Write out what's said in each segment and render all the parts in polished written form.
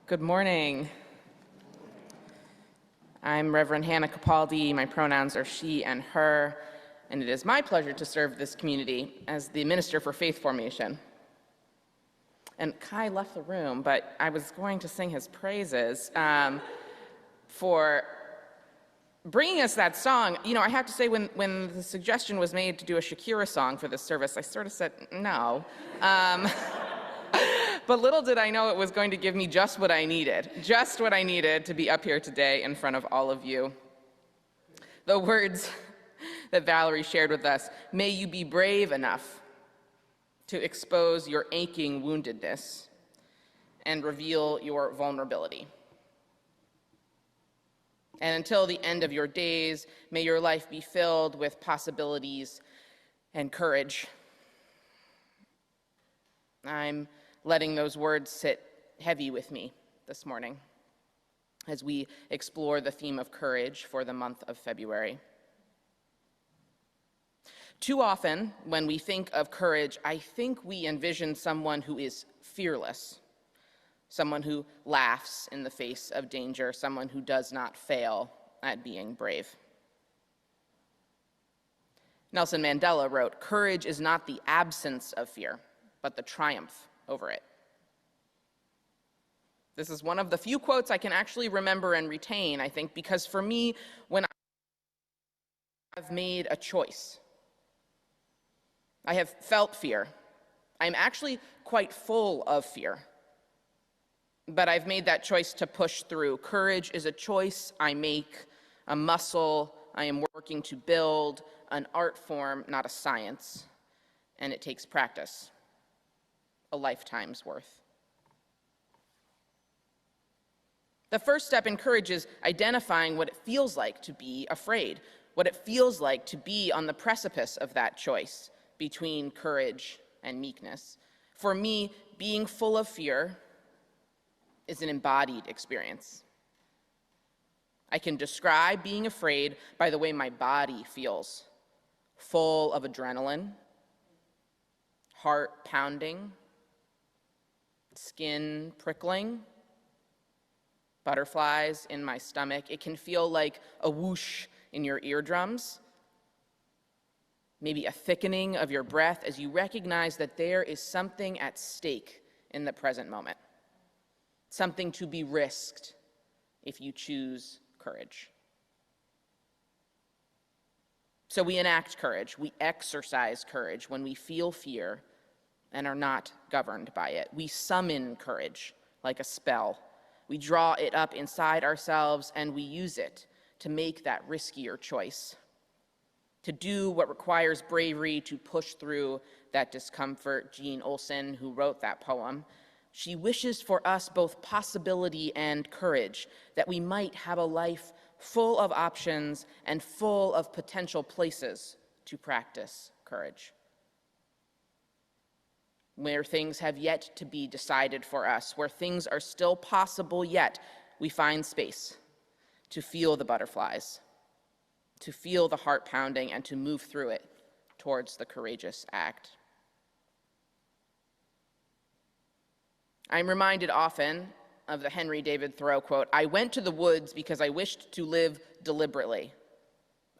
Good morning. I'm Reverend Hannah Capaldi. My pronouns are she and her, and it is my pleasure to serve this community as the Minister for Faith Formation. And Kai left the room, but I was going to sing his praises for bringing us that song. You know, I have to say, when the suggestion was made to do a Shakira song for this service, I sort of said no. But little did I know it was going to give me just what I needed to be up here today in front of all of you. The words that Valerie shared with us, may you be brave enough to expose your aching woundedness and reveal your vulnerability. And until the end of your days, may your life be filled with possibilities and courage. I'm letting those words sit heavy with me this morning as we explore the theme of courage for the month of February. Too often, when we think of courage, I think we envision someone who is fearless, someone who laughs in the face of danger, someone who does not fail at being brave. Nelson Mandela wrote, "Courage is not the absence of fear, but the triumph over it." This is one of the few quotes I can actually remember and retain, I think, because for me, when I have made a choice, I have felt fear. I'm actually quite full of fear, but I've made that choice to push through. Courage is a choice I make, a muscle I am working to build, an art form, not a science, and it takes practice. A lifetime's worth. The first step in courage is identifying what it feels like to be afraid, what it feels like to be on the precipice of that choice between courage and meekness. For me, being full of fear is an embodied experience. I can describe being afraid by the way my body feels, full of adrenaline, heart pounding, skin prickling, butterflies in my stomach. It can feel like a whoosh in your eardrums, maybe a thickening of your breath as you recognize that there is something at stake in the present moment, something to be risked if you choose courage. So we enact courage, we exercise courage when we feel fear and are not governed by it. We summon courage like a spell. We draw it up inside ourselves and we use it to make that riskier choice, to do what requires bravery to push through that discomfort. Jean Olsen, who wrote that poem, she wishes for us both possibility and courage, that we might have a life full of options and full of potential places to practice courage. Where things have yet to be decided for us, where things are still possible yet, we find space to feel the butterflies, to feel the heart pounding, and to move through it towards the courageous act. I'm reminded often of the Henry David Thoreau quote, "I went to the woods because I wished to live deliberately."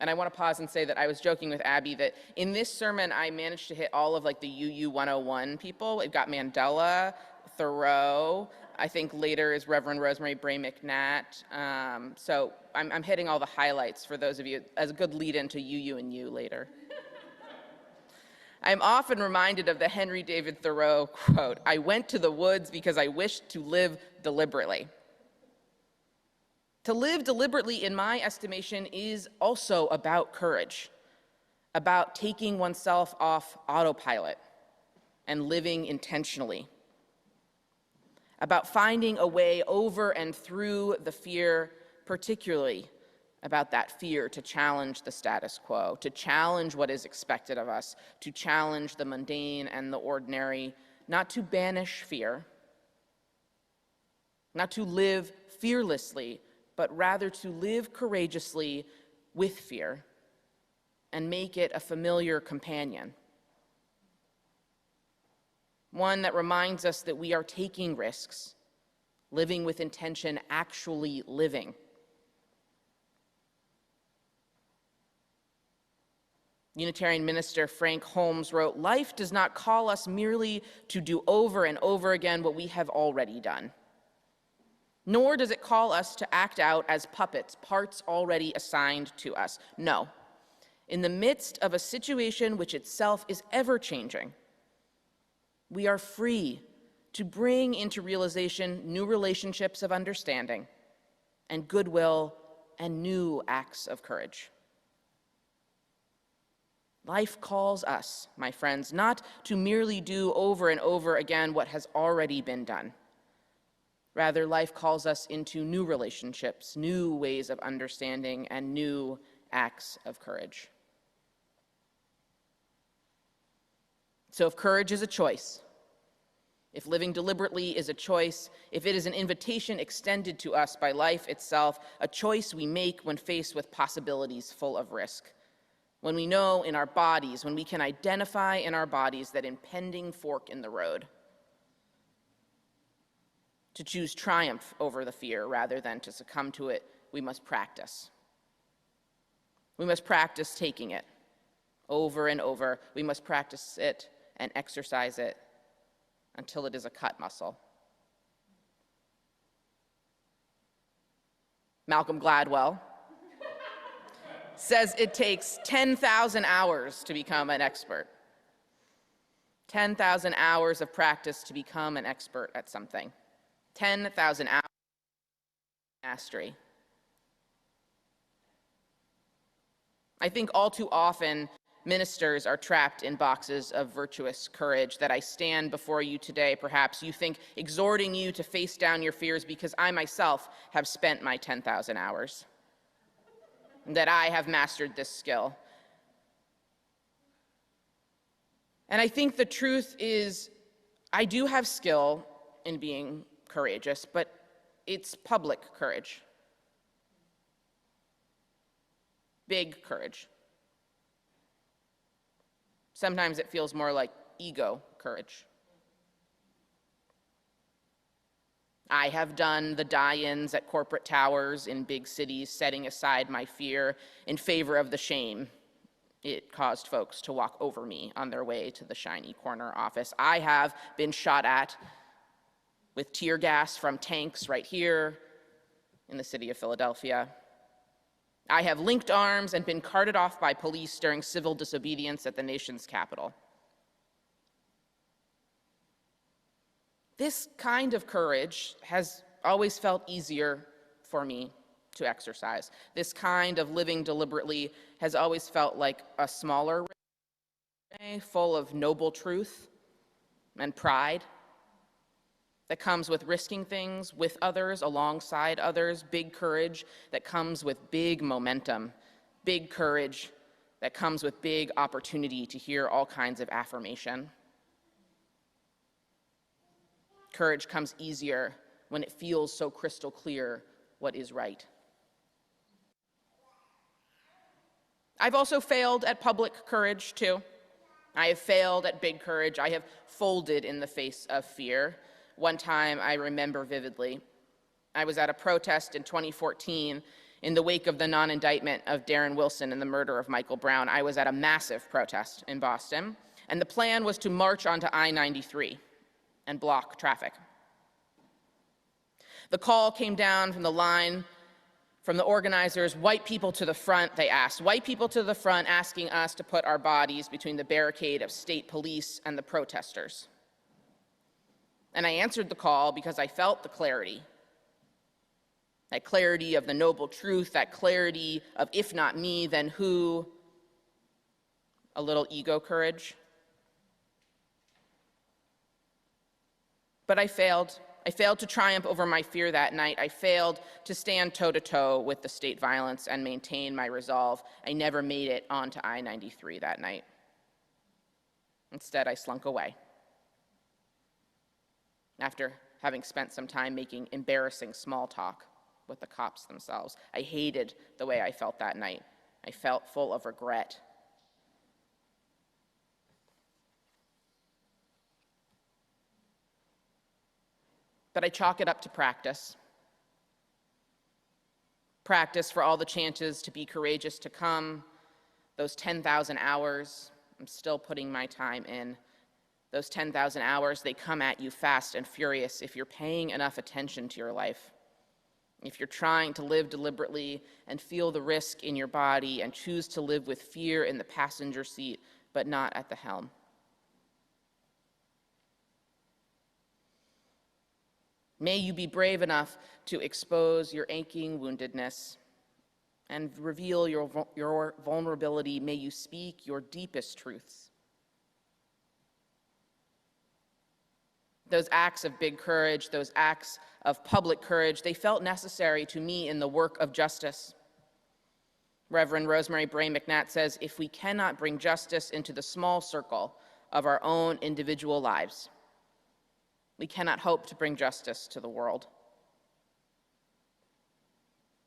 And I want to pause and say that I was joking with Abby that in this sermon, I managed to hit all of like the UU 101 people. We've got Mandela, Thoreau, I think later is Reverend Rosemary Bray McNatt. So I'm hitting all the highlights for those of you as a good lead into UU and you later. I'm often reminded of the Henry David Thoreau quote, "I went to the woods because I wished to live deliberately." To live deliberately, in my estimation, is also about courage, about taking oneself off autopilot and living intentionally, about finding a way over and through the fear, particularly about that fear to challenge the status quo, to challenge what is expected of us, to challenge the mundane and the ordinary, not to banish fear, not to live fearlessly, but rather to live courageously with fear and make it a familiar companion. One that reminds us that we are taking risks, living with intention, actually living. Unitarian minister Frank Holmes wrote, "Life does not call us merely to do over and over again what we have already done. Nor does it call us to act out as puppets, parts already assigned to us. No. In the midst of a situation which itself is ever-changing, we are free to bring into realization new relationships of understanding and goodwill and new acts of courage." Life calls us, my friends, not to merely do over and over again what has already been done. Rather, life calls us into new relationships, new ways of understanding, and new acts of courage. So if courage is a choice, if living deliberately is a choice, if it is an invitation extended to us by life itself, a choice we make when faced with possibilities full of risk, when we know in our bodies, when we can identify in our bodies that impending fork in the road, to choose triumph over the fear rather than to succumb to it, we must practice. We must practice taking it over and over. We must practice it and exercise it until it is a cut muscle. Malcolm Gladwell says it takes 10,000 hours to become an expert. 10,000 hours of practice to become an expert at something. 10,000 hours of mastery. I think all too often ministers are trapped in boxes of virtuous courage that I stand before you today, perhaps you think, exhorting you to face down your fears because I myself have spent my 10,000 hours, and that I have mastered this skill. And I think the truth is, I do have skill in being courageous, but it's public courage. Big courage. Sometimes it feels more like ego courage. I have done the die-ins at corporate towers in big cities, setting aside my fear in favor of the shame it caused folks to walk over me on their way to the shiny corner office. I have been shot at with tear gas from tanks right here in the city of Philadelphia. I have linked arms and been carted off by police during civil disobedience at the nation's capital. This kind of courage has always felt easier for me to exercise. This kind of living deliberately has always felt like a smaller risk, full of noble truth and pride that comes with risking things with others, alongside others, big courage that comes with big momentum, big courage that comes with big opportunity to hear all kinds of affirmation. Courage comes easier when it feels so crystal clear what is right. I've also failed at public courage, too. I have failed at big courage. I have folded in the face of fear. One time I remember vividly, I was at a protest in 2014 in the wake of the non-indictment of Darren Wilson and the murder of Michael Brown. I was at a massive protest in Boston, and the plan was to march onto I-93 and block traffic. The call came down from the line from the organizers, white people to the front, they asked. White people to the front asking us to put our bodies between the barricade of state police and the protesters. And I answered the call because I felt the clarity. That clarity of the noble truth, that clarity of if not me, then who? A little ego courage. But I failed. I failed to triumph over my fear that night. I failed to stand toe-to-toe with the state violence and maintain my resolve. I never made it onto I-93 that night. Instead, I slunk away. After having spent some time making embarrassing small talk with the cops themselves. I hated the way I felt that night. I felt full of regret. But I chalk it up to practice. Practice for all the chances to be courageous to come, those 10,000 hours, I'm still putting my time in. Those 10,000 hours, they come at you fast and furious if you're paying enough attention to your life. If you're trying to live deliberately and feel the risk in your body and choose to live with fear in the passenger seat, but not at the helm. May you be brave enough to expose your aching woundedness and reveal your vulnerability. May you speak your deepest truths. Those acts of big courage, those acts of public courage, they felt necessary to me in the work of justice. Reverend Rosemary Bray McNatt says, if we cannot bring justice into the small circle of our own individual lives, we cannot hope to bring justice to the world.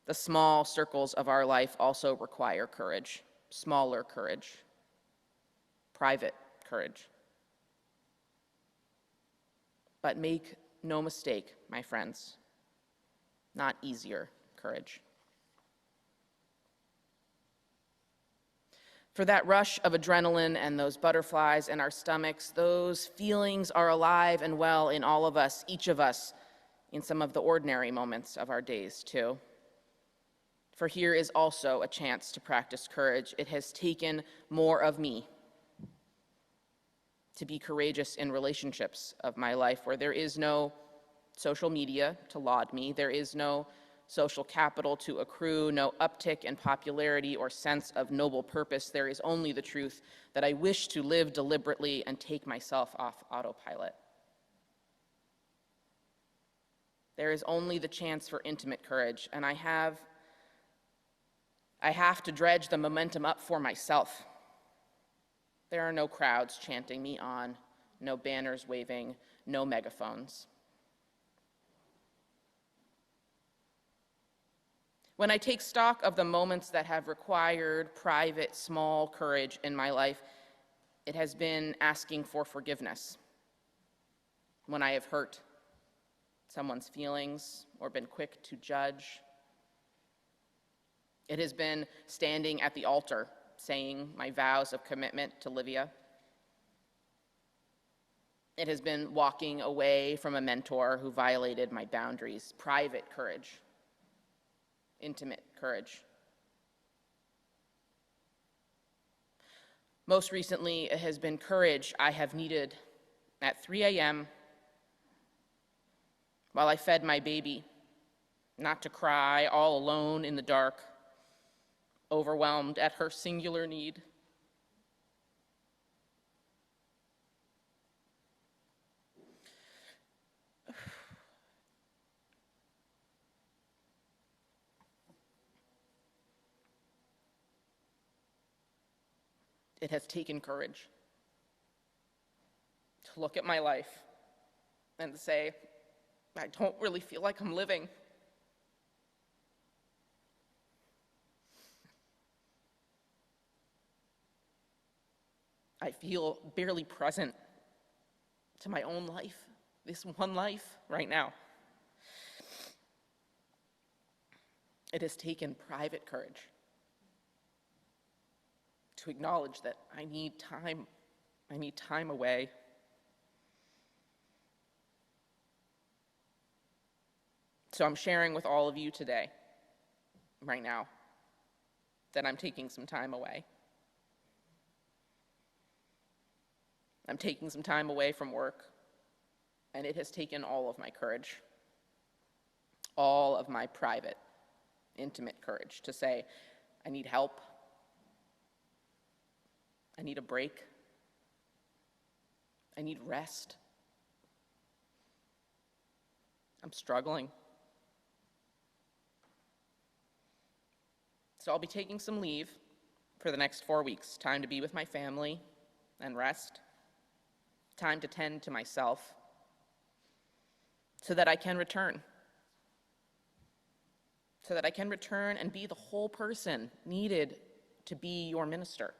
The small circles of our life also require courage, smaller courage, private courage. But make no mistake, my friends, not easier courage. For that rush of adrenaline and those butterflies in our stomachs, those feelings are alive and well in all of us, each of us, in some of the ordinary moments of our days, too. For here is also a chance to practice courage. It has taken more of me to be courageous in relationships of my life where there is no social media to laud me, there is no social capital to accrue, no uptick in popularity or sense of noble purpose. There is only the truth that I wish to live deliberately and take myself off autopilot. There is only the chance for intimate courage, and I have to dredge the momentum up for myself. There are no crowds chanting me on, no banners waving, no megaphones. When I take stock of the moments that have required private, small courage in my life, it has been asking for forgiveness. When I have hurt someone's feelings or been quick to judge, it has been standing at the altar, saying my vows of commitment to Livia. It has been walking away from a mentor who violated my boundaries. Private courage, intimate courage. Most recently, it has been courage I have needed at 3 a.m. while I fed my baby, not to cry all alone in the dark, overwhelmed at her singular need. It has taken courage to look at my life and say, I don't really feel like I'm living. I feel barely present to my own life, this one life right now. It has taken private courage to acknowledge that I need time away. So I'm sharing with all of you today, right now, that I'm taking some time away. I'm taking some time away from work, and it has taken all of my courage, all of my private, intimate courage to say, I need help, I need a break, I need rest, I'm struggling. So I'll be taking some leave for the next 4 weeks, time to be with my family and rest, time to tend to myself, so that I can return. So that I can return and be the whole person needed to be your minister.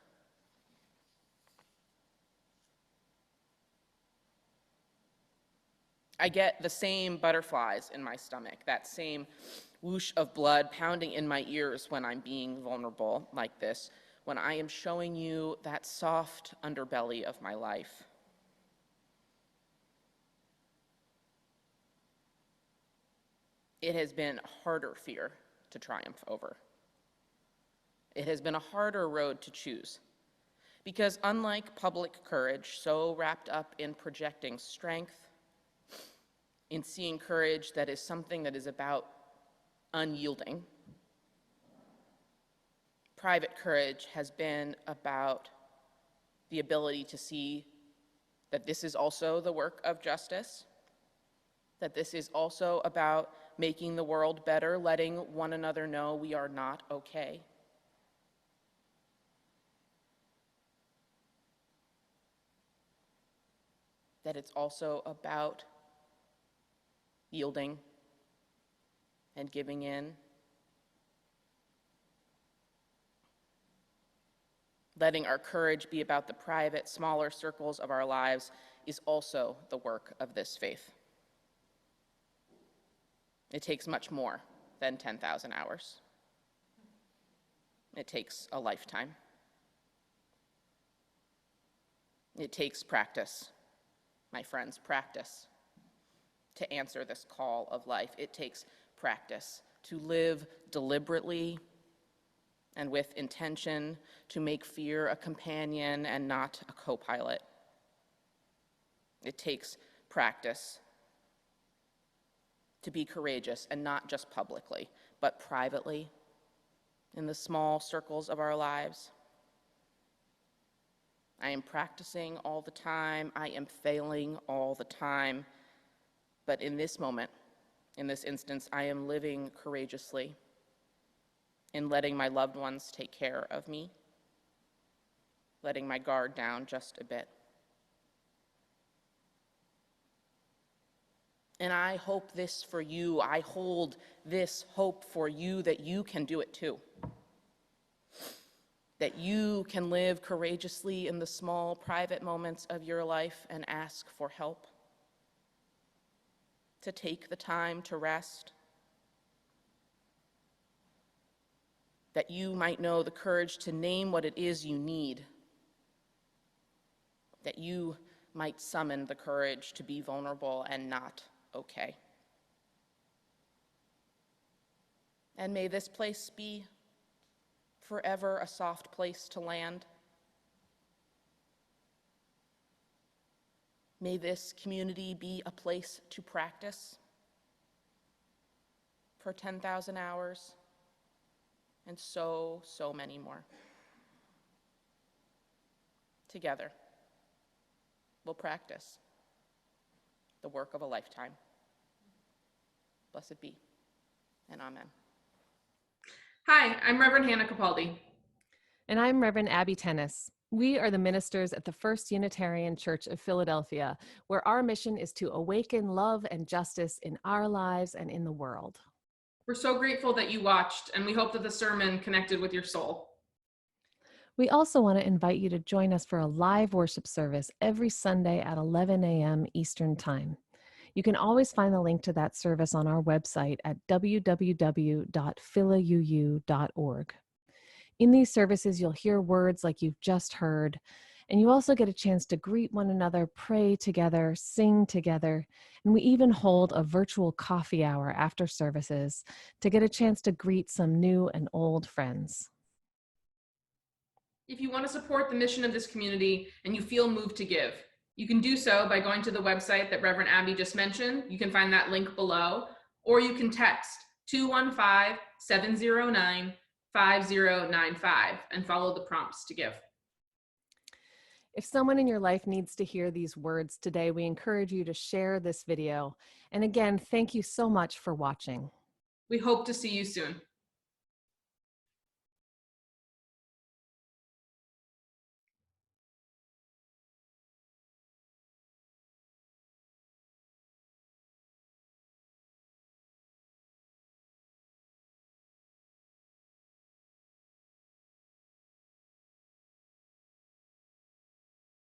I get the same butterflies in my stomach, that same whoosh of blood pounding in my ears when I'm being vulnerable like this, when I am showing you that soft underbelly of my life. It has been a harder fear to triumph over. It has been a harder road to choose. Because unlike public courage, so wrapped up in projecting strength, in seeing courage that is something that is about unyielding, private courage has been about the ability to see that this is also the work of justice, that this is also about making the world better, letting one another know we are not okay. That it's also about yielding and giving in. Letting our courage be about the private, smaller circles of our lives is also the work of this faith. It takes much more than 10,000 hours. It takes a lifetime. It takes practice, my friends, practice to answer this call of life. It takes practice to live deliberately and with intention, to make fear a companion and not a co-pilot. It takes practice to be courageous, and not just publicly, but privately, in the small circles of our lives. I am practicing all the time. I am failing all the time. But in this moment, in this instance, I am living courageously in letting my loved ones take care of me, letting my guard down just a bit. And I hope this for you. I hold this hope for you that you can do it too. That you can live courageously in the small, private moments of your life and ask for help. To take the time to rest. That you might know the courage to name what it is you need. That you might summon the courage to be vulnerable and not okay. And may this place be forever a soft place to land. May this community be a place to practice for 10,000 hours and so many more. Together, we'll practice the work of a lifetime. Blessed be, and amen. Hi, I'm Reverend Hannah Capaldi. And I'm Reverend Abby Tennis. We are the ministers at the First Unitarian Church of Philadelphia, where our mission is to awaken love and justice in our lives and in the world. We're so grateful that you watched, and we hope that the sermon connected with your soul. We also want to invite you to join us for a live worship service every Sunday at 11 a.m. Eastern Time. You can always find the link to that service on our website at www.philauu.org. In these services, you'll hear words like you've just heard, and you also get a chance to greet one another, pray together, sing together, and we even hold a virtual coffee hour after services to get a chance to greet some new and old friends. If you want to support the mission of this community and you feel moved to give, you can do so by going to the website that Reverend Abby just mentioned. You can find that link below, or you can text 215-709-5095 and follow the prompts to give. If someone in your life needs to hear these words today, we encourage you to share this video. And again, thank you so much for watching. We hope to see you soon.